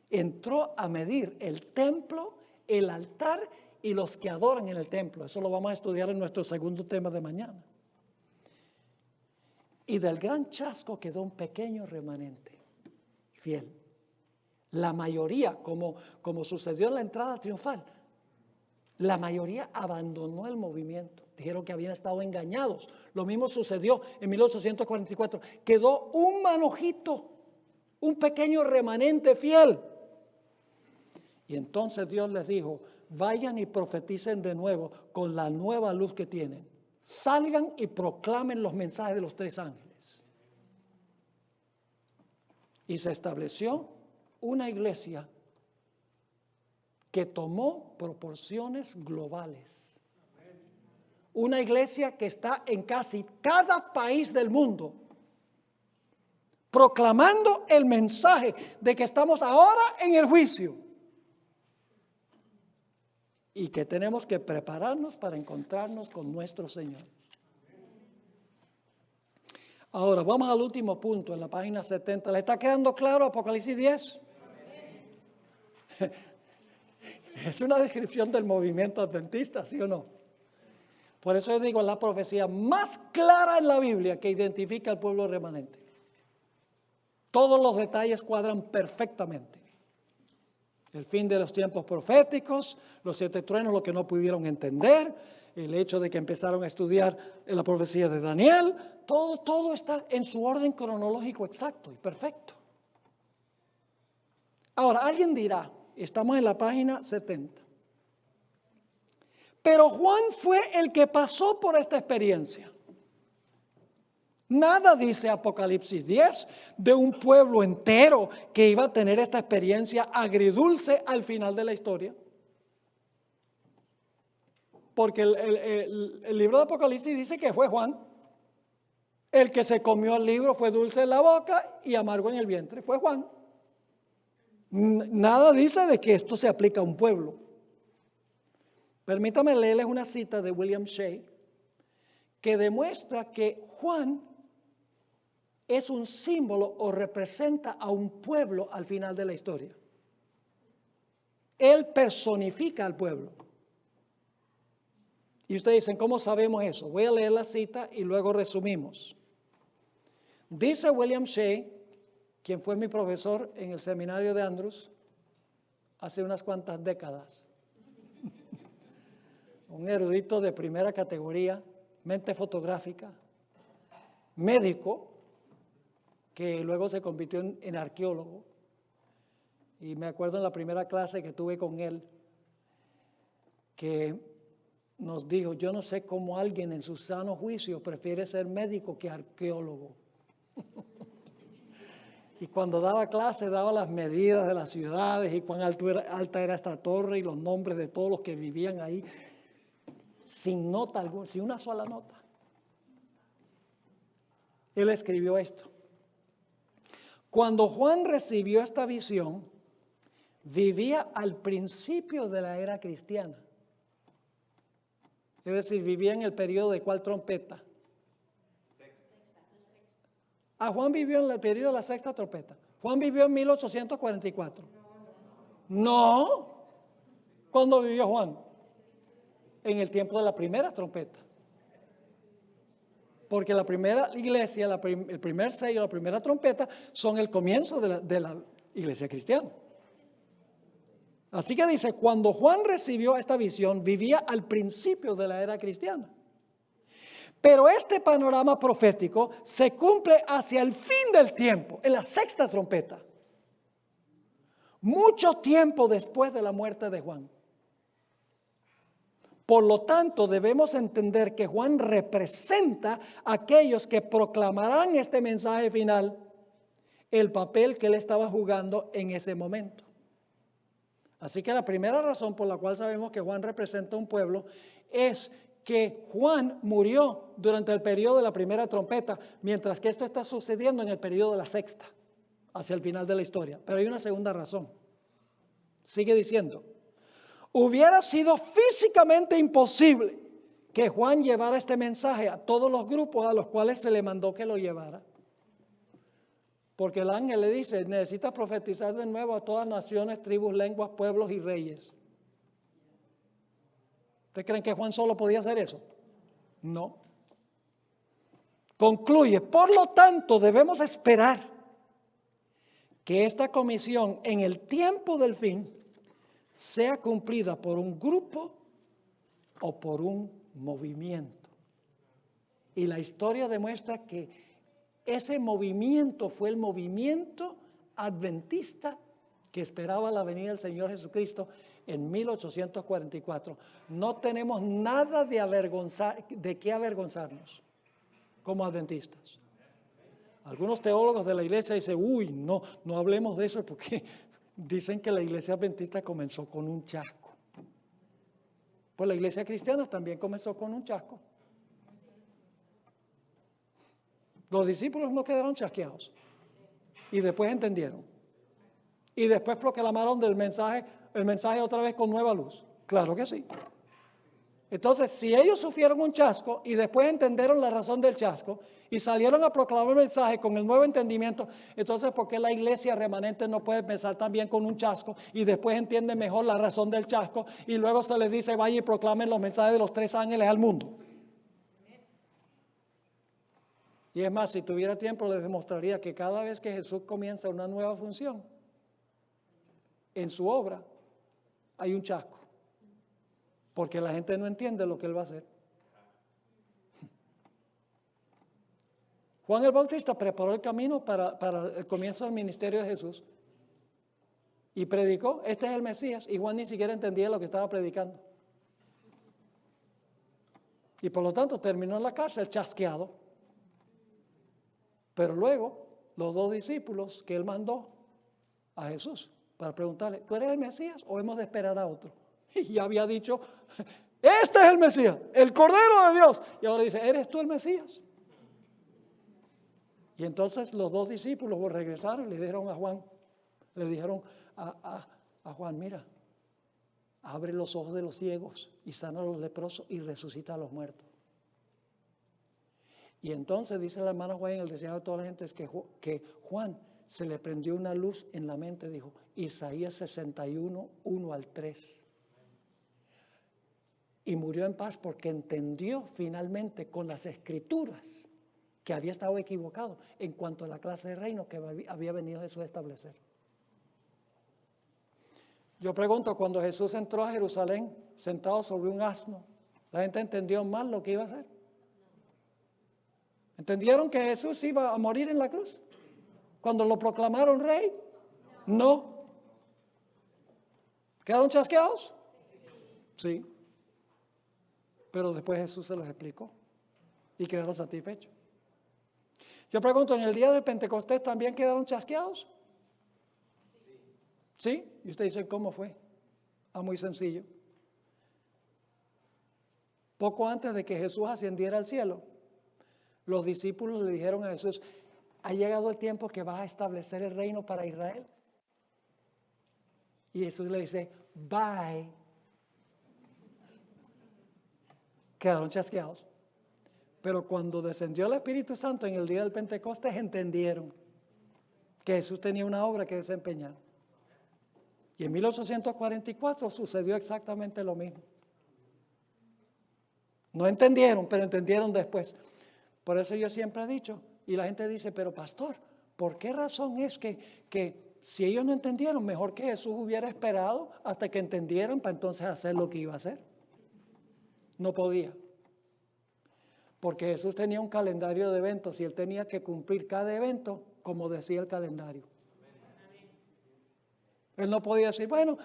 Entró a medir el templo, el altar y los que adoran en el templo. Eso lo vamos a estudiar en nuestro segundo tema de mañana. Y del gran chasco quedó un pequeño remanente fiel. La mayoría, como sucedió en la entrada triunfal, la mayoría abandonó el movimiento. Dijeron que habían estado engañados. Lo mismo sucedió en 1844. Quedó un manojito, un pequeño remanente fiel. Y entonces Dios les dijo, vayan y profeticen de nuevo con la nueva luz que tienen. Salgan y proclamen los mensajes de los 3 ángeles. Y se estableció una iglesia que tomó proporciones globales. Una iglesia que está en casi cada país del mundo, proclamando el mensaje de que estamos ahora en el juicio. Y que tenemos que prepararnos para encontrarnos con nuestro Señor. Ahora, vamos al último punto en la página 70. ¿Le está quedando claro Apocalipsis 10? Es una descripción del movimiento adventista, ¿sí o no? Por eso yo digo, es la profecía más clara en la Biblia que identifica al pueblo remanente. Todos los detalles cuadran perfectamente. El fin de los tiempos proféticos, los 7 truenos, lo que no pudieron entender, el hecho de que empezaron a estudiar la profecía de Daniel, todo está en su orden cronológico exacto y perfecto. Ahora, alguien dirá, estamos en la página 70, pero Juan fue el que pasó por esta experiencia. Nada dice Apocalipsis 10 de un pueblo entero que iba a tener esta experiencia agridulce al final de la historia. Porque el libro de Apocalipsis dice que fue Juan. El que se comió el libro fue dulce en la boca y amargo en el vientre. Fue Juan. Nada dice de que esto se aplica a un pueblo. Permítame leerles una cita de William Shea que demuestra que Juan es un símbolo o representa a un pueblo al final de la historia. Él personifica al pueblo. Y ustedes dicen, ¿cómo sabemos eso? Voy a leer la cita y luego resumimos. Dice William Shea, quien fue mi profesor en el seminario de Andrews hace unas cuantas décadas. Un erudito de primera categoría, mente fotográfica, médico, que luego se convirtió en arqueólogo. Y me acuerdo en la primera clase que tuve con él, que nos dijo, yo no sé cómo alguien en su sano juicio prefiere ser médico que arqueólogo. Y cuando daba clase daba las medidas de las ciudades y cuán alta era esta torre y los nombres de todos los que vivían ahí, sin nota alguna, sin una sola nota. Él escribió esto. Cuando Juan recibió esta visión, vivía al principio de la era cristiana. Es decir, vivía en el periodo de ¿cuál trompeta? Juan vivió en el periodo de la sexta trompeta. Juan vivió en 1844. No. ¿Cuándo vivió Juan? En el tiempo de la primera trompeta. Porque la primera iglesia, el primer sello, la primera trompeta, son el comienzo de la iglesia cristiana. Así que dice, cuando Juan recibió esta visión, vivía al principio de la era cristiana. Pero este panorama profético se cumple hacia el fin del tiempo, en la sexta trompeta. Mucho tiempo después de la muerte de Juan. Por lo tanto, debemos entender que Juan representa a aquellos que proclamarán este mensaje final, el papel que él estaba jugando en ese momento. Así que la primera razón por la cual sabemos que Juan representa a un pueblo es que Juan murió durante el periodo de la primera trompeta, mientras que esto está sucediendo en el periodo de la sexta, hacia el final de la historia. Pero hay una segunda razón. Sigue diciendo, hubiera sido físicamente imposible que Juan llevara este mensaje a todos los grupos a los cuales se le mandó que lo llevara. Porque el ángel le dice, necesitas profetizar de nuevo a todas naciones, tribus, lenguas, pueblos y reyes. ¿Ustedes creen que Juan solo podía hacer eso? No. Concluye, por lo tanto debemos esperar que esta comisión en el tiempo del fin sea cumplida por un grupo o por un movimiento. Y la historia demuestra que ese movimiento fue el movimiento adventista que esperaba la venida del Señor Jesucristo en 1844. No tenemos nada de qué avergonzarnos como adventistas. Algunos teólogos de la iglesia dicen, no hablemos de eso porque dicen que la iglesia adventista comenzó con un chasco. Pues la iglesia cristiana también comenzó con un chasco. Los discípulos no quedaron chasqueados y después entendieron. Y después proclamaron el mensaje otra vez con nueva luz. Claro que sí. Entonces, si ellos sufrieron un chasco y después entendieron la razón del chasco y salieron a proclamar el mensaje con el nuevo entendimiento, entonces, ¿por qué la iglesia remanente no puede empezar también con un chasco y después entiende mejor la razón del chasco y luego se les dice, vaya y proclamen los mensajes de los 3 ángeles al mundo? Y es más, si tuviera tiempo les demostraría que cada vez que Jesús comienza una nueva función en su obra, hay un chasco. Porque la gente no entiende lo que Él va a hacer. Juan el Bautista preparó el camino para el comienzo del ministerio de Jesús. Y predicó, este es el Mesías, y Juan ni siquiera entendía lo que estaba predicando. Y por lo tanto terminó en la cárcel chasqueado. Pero luego, los dos discípulos que él mandó a Jesús para preguntarle, ¿tú eres el Mesías o hemos de esperar a otro? Y ya había dicho, este es el Mesías, el Cordero de Dios. Y ahora dice, ¿eres tú el Mesías? Y entonces los dos discípulos regresaron y le dijeron a Juan, le dijeron a Juan, mira, abre los ojos de los ciegos y sana a los leprosos y resucita a los muertos. Y entonces dice la hermana Juan, el deseado de toda la gente, es que Juan se le prendió una luz en la mente, dijo, Isaías 61, 1 al 3. Y murió en paz porque entendió finalmente con las escrituras que había estado equivocado en cuanto a la clase de reino que había venido Jesús a establecer. Yo pregunto, cuando Jesús entró a Jerusalén sentado sobre un asno, ¿la gente entendió mal lo que iba a hacer? ¿Entendieron que Jesús iba a morir en la cruz? Cuando lo proclamaron rey, no. ¿Quedaron chasqueados? Sí. Pero después Jesús se los explicó y quedaron satisfechos. Yo pregunto, ¿en el día de Pentecostés también quedaron chasqueados? ¿Sí? Y usted dice, ¿cómo fue? Muy sencillo. Poco antes de que Jesús ascendiera al cielo, los discípulos le dijeron a Jesús, ha llegado el tiempo que vas a establecer el reino para Israel. Y Jesús le dice, bye. Quedaron chasqueados. Pero cuando descendió el Espíritu Santo en el día del Pentecostés, entendieron que Jesús tenía una obra que desempeñar. Y en 1844 sucedió exactamente lo mismo. No entendieron, pero entendieron después. Por eso yo siempre he dicho, y la gente dice, pero pastor, ¿por qué razón es que si ellos no entendieron, mejor que Jesús hubiera esperado hasta que entendieran para entonces hacer lo que iba a hacer? No podía. Porque Jesús tenía un calendario de eventos y él tenía que cumplir cada evento como decía el calendario. Él no podía decir, bueno,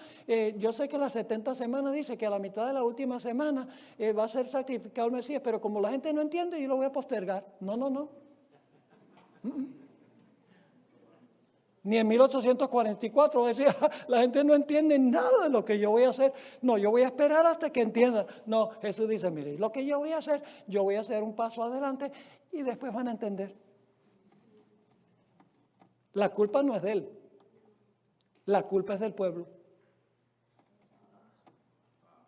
yo sé que las 70 semanas dice que a la mitad de la última semana va a ser sacrificado el Mesías, pero como la gente no entiende, yo lo voy a postergar. No. Ni en 1844 decía, la gente no entiende nada de lo que yo voy a hacer. No, yo voy a esperar hasta que entiendan. No, Jesús dice, mire, lo que yo voy a hacer un paso adelante y después van a entender. La culpa no es de él. La culpa es del pueblo.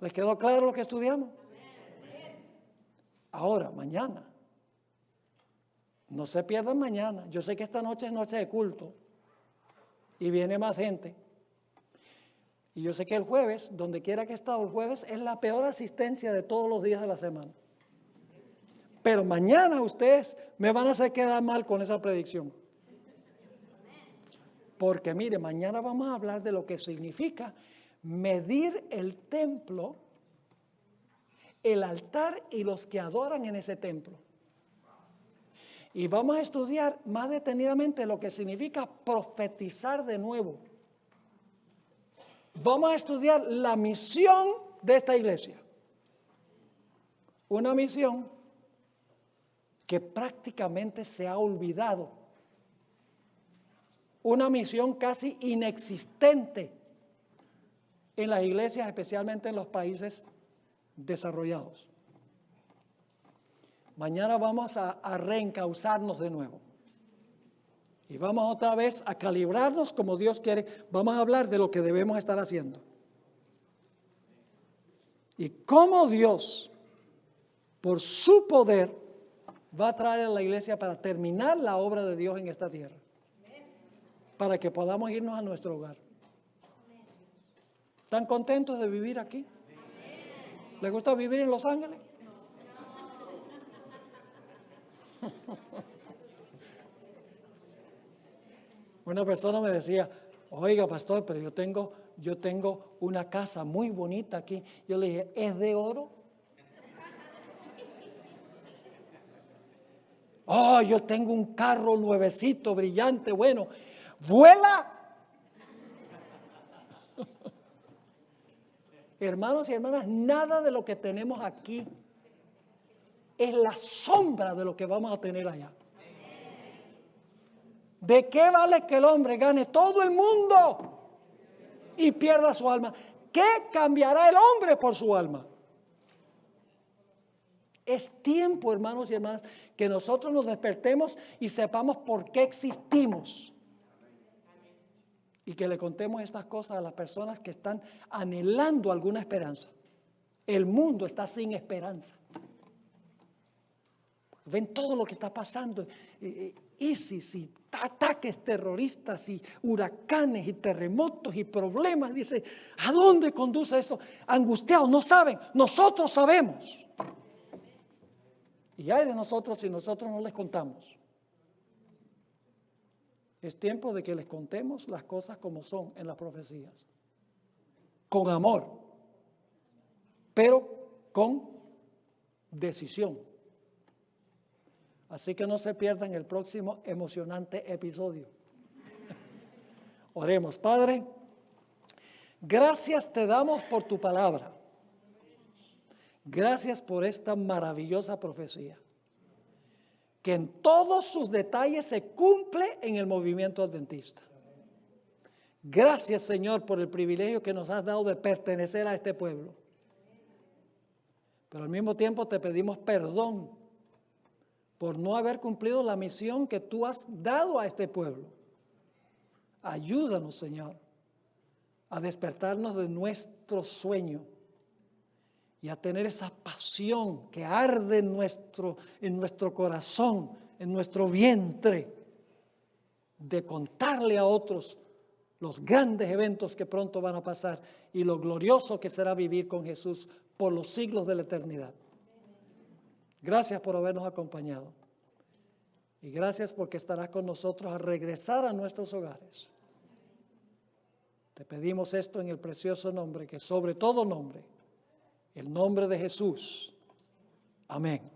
¿Les quedó claro lo que estudiamos? Ahora, mañana. No se pierdan mañana. Yo sé que esta noche es noche de culto. Y viene más gente. Y yo sé que el jueves, donde quiera que he estado, el jueves es la peor asistencia de todos los días de la semana. Pero mañana ustedes me van a hacer quedar mal con esa predicción. Porque mire, mañana vamos a hablar de lo que significa medir el templo, el altar y los que adoran en ese templo. Y vamos a estudiar más detenidamente lo que significa profetizar de nuevo. Vamos a estudiar la misión de esta iglesia. Una misión que prácticamente se ha olvidado. Una misión casi inexistente en las iglesias, especialmente en los países desarrollados. Mañana vamos a reencauzarnos de nuevo. Y vamos otra vez a calibrarnos como Dios quiere. Vamos a hablar de lo que debemos estar haciendo. Y cómo Dios, por su poder, va a traer a la iglesia para terminar la obra de Dios en esta tierra. Para que podamos irnos a nuestro hogar. ¿Están contentos de vivir aquí? ¿Les gusta vivir en Los Ángeles? Una persona me decía, oiga pastor, pero yo tengo una casa muy bonita aquí. Yo le dije, ¿es de oro? Oh, yo tengo un carro nuevecito, brillante, bueno. ¿Vuela? Hermanos y hermanas, nada de lo que tenemos aquí es la sombra de lo que vamos a tener allá. ¿De qué vale que el hombre gane todo el mundo y pierda su alma? ¿Qué cambiará el hombre por su alma? Es tiempo, hermanos y hermanas, que nosotros nos despertemos y sepamos por qué existimos. Y que le contemos estas cosas a las personas que están anhelando alguna esperanza. El mundo está sin esperanza. Ven todo lo que está pasando. ISIS y ataques terroristas y huracanes y terremotos y problemas. Dice, ¿a dónde conduce esto? Angustiados, no saben. Nosotros sabemos. Y hay de nosotros si nosotros no les contamos. Es tiempo de que les contemos las cosas como son en las profecías. Con amor, pero con decisión. Así que no se pierdan el próximo emocionante episodio. Oremos, Padre. Gracias te damos por tu palabra. Gracias por esta maravillosa profecía, que en todos sus detalles se cumple en el movimiento adventista. Gracias, Señor, por el privilegio que nos has dado de pertenecer a este pueblo. Pero al mismo tiempo te pedimos perdón por no haber cumplido la misión que tú has dado a este pueblo. Ayúdanos, Señor, a despertarnos de nuestro sueño y a tener esa pasión que arde en nuestro corazón, en nuestro vientre, de contarle a otros los grandes eventos que pronto van a pasar y lo glorioso que será vivir con Jesús por los siglos de la eternidad. Gracias por habernos acompañado y gracias porque estarás con nosotros a regresar a nuestros hogares. Te pedimos esto en el precioso nombre, que sobre todo nombre, el nombre de Jesús. Amén.